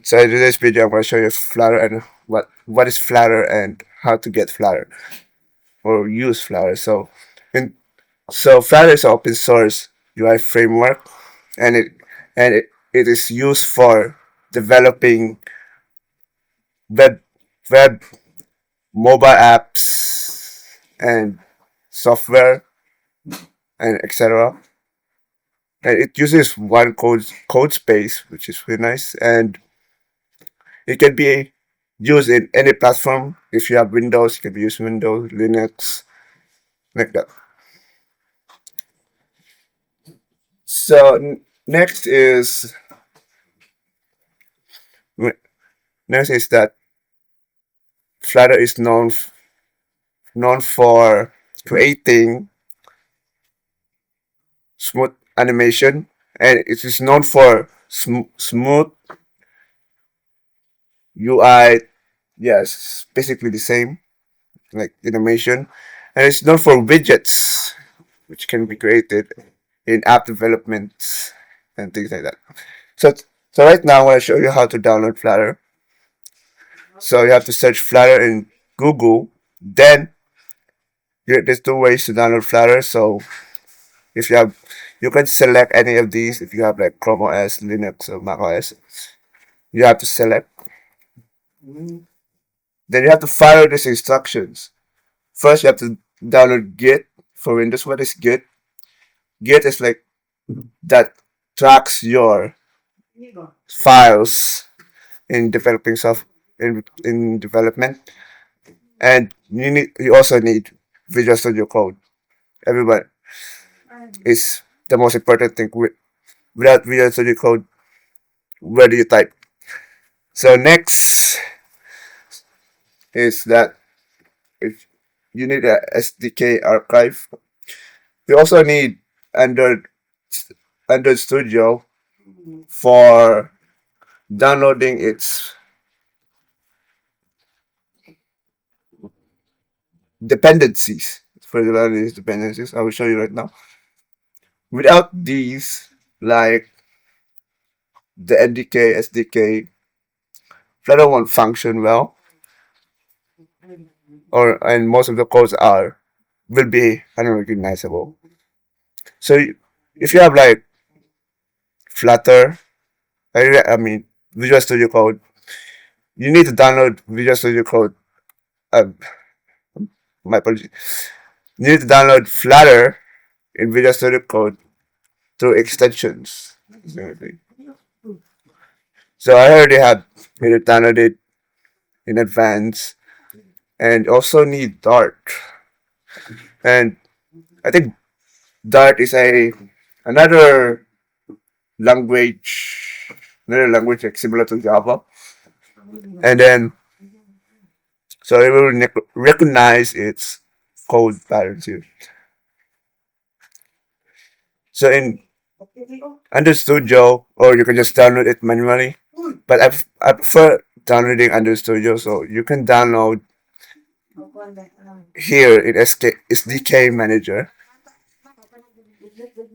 So in this video, I'm going to show you Flutter and what is Flutter and how to get Flutter or use Flutter. In, so Flutter is an open source UI framework, and it is used for developing web web mobile apps and software and etc. And it uses one code space, which is really nice, and it can be used in any platform. If you have Windows, you can be used Windows, Linux, like that. So next is next is that Flutter is known for creating smooth animation, and it is known for smooth UI. Yes, basically the same like animation, and it's known for widgets, which can be created in app development and things like that. So so right now I want to show you how to download Flutter. So you have to search Flutter in Google. Then there's two ways to download Flutter. So if you have, you can select any of these. If you have like Chrome OS, Linux, or Mac OS, you have to select. Then you have to follow these instructions. First, you have to download Git for Windows. What is Git? Git is like that tracks your files in developing soft in development, and you also need Visual Studio Code. Everybody is the most important thing. Without Visual Studio Code, where do you type? So next is that if you need a SDK archive, you also need Android Android Studio for downloading its dependencies. For downloading its dependencies, I will show you right now. Without these, like the NDK, SDK, Flutter won't function well, and most of the codes will be unrecognizable. So if you have like Flutter, I mean Visual Studio Code, you need to download Visual Studio Code. Uh, my apologies. You need to download Flutter in Visual Studio Code through extensions. So I already have it downloaded in advance, and also need Dart. And I think Dart is another language, another language like similar to Java. And then so it will recognize its code patterns here. So in Under Studio, or you can just download it manually. But I prefer downloading Under Studio, so you can download here in SDK Manager.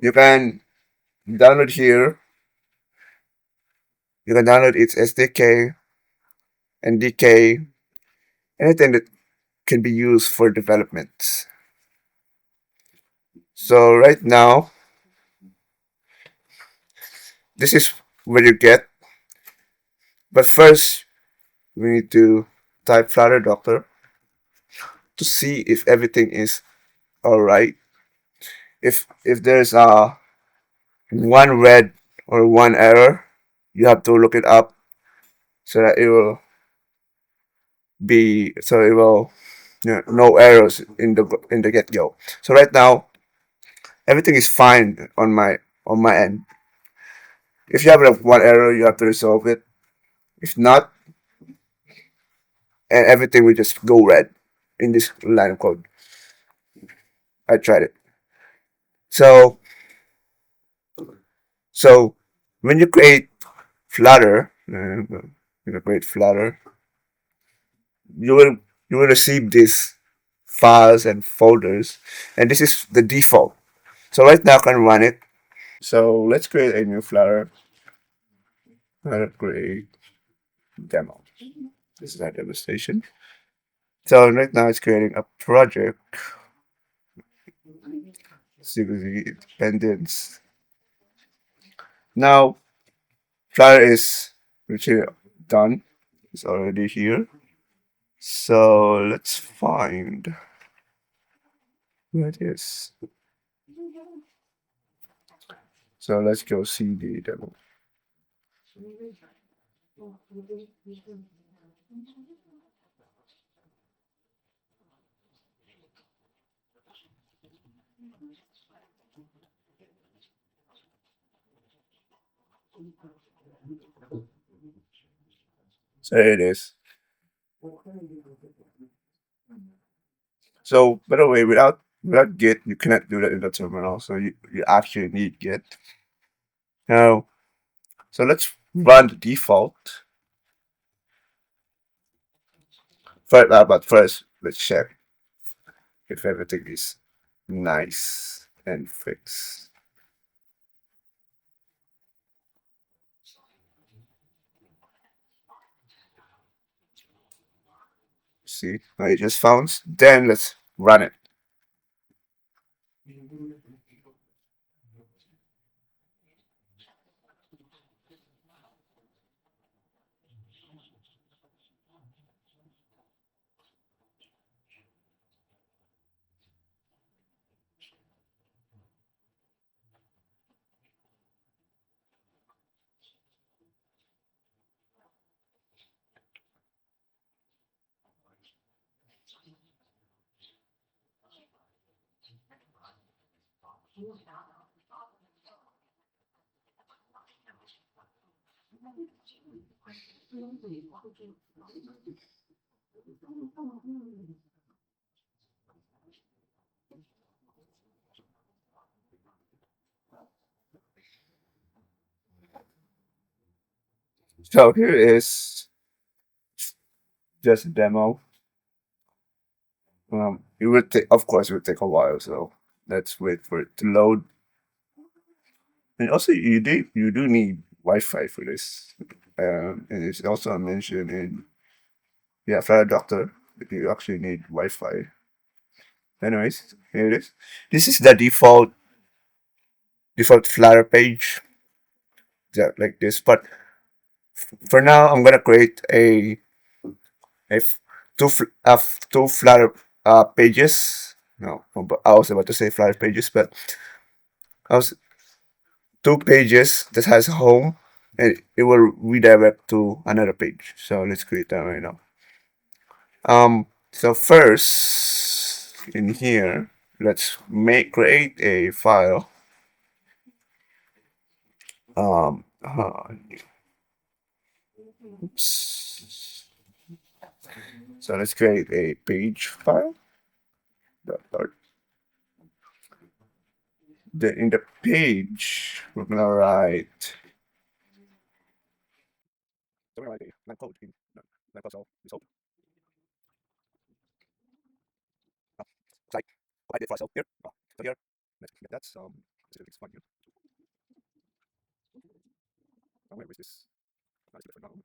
You can download here. You can download its SDK, NDK, anything that can be used for development. So right now, this is what you get. But first, we need to type Flutter Doctor to see if everything is alright. If there's one red or one error, you have to look it up so that it will no errors in the get go. So right now, everything is fine on my end. If you have like one error, you have to resolve it. If not, and everything will just go red in this line of code. I tried it. So so when you create Flutter, you will receive these files and folders, and this is the default. So right now I can run it. So let's create a new Flutter. Flutter create. demo. This is our demonstration. So right now it's creating a project, security independence. Now Flutter is actually done. It's already here. So let's find where it is. So let's go see the demo. So here it is. So by the way, without Git, you cannot do that in the terminal. So you actually need Git. Now, so let's run the default. But first, let's check if everything is nice and fixed. See, I just found. Then let's run it. So here is just a demo. It will take, of course, it will take a while. So let's wait for it to load. And also, you do need Wi-Fi for this. And it's also mentioned in Flutter Doctor that you actually need Wi-Fi. Anyways, here it is. This is the default Flutter page, like this. But for now, I'm gonna create a f- two Flutter pages. No, I was about to say Flutter pages, but I was two pages that has a home, and it will redirect to another page. So let's create that right now. So first in here, let's create a file. Um, uh, oops. So let's create a page file. Then in the page, we're gonna write. So we're gonna write a line code in line console result. So I did for ourselves here. So here, let's get that. Let's find here. I'm gonna use this. Let's get it for now. I'm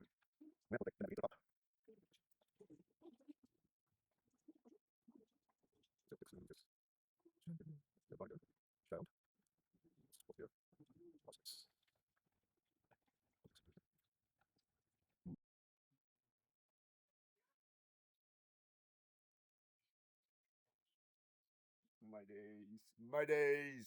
gonna put the navigator up. So this is just the binder child. Put here. Process. My days. My days.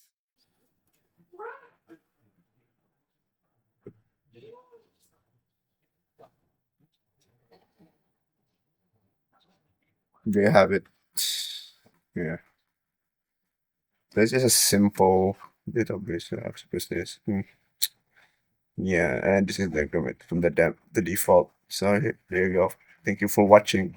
There you have it. Yeah. This is a simple database business. Yeah, and this is the agreement from the default. So there you go. Thank you for watching.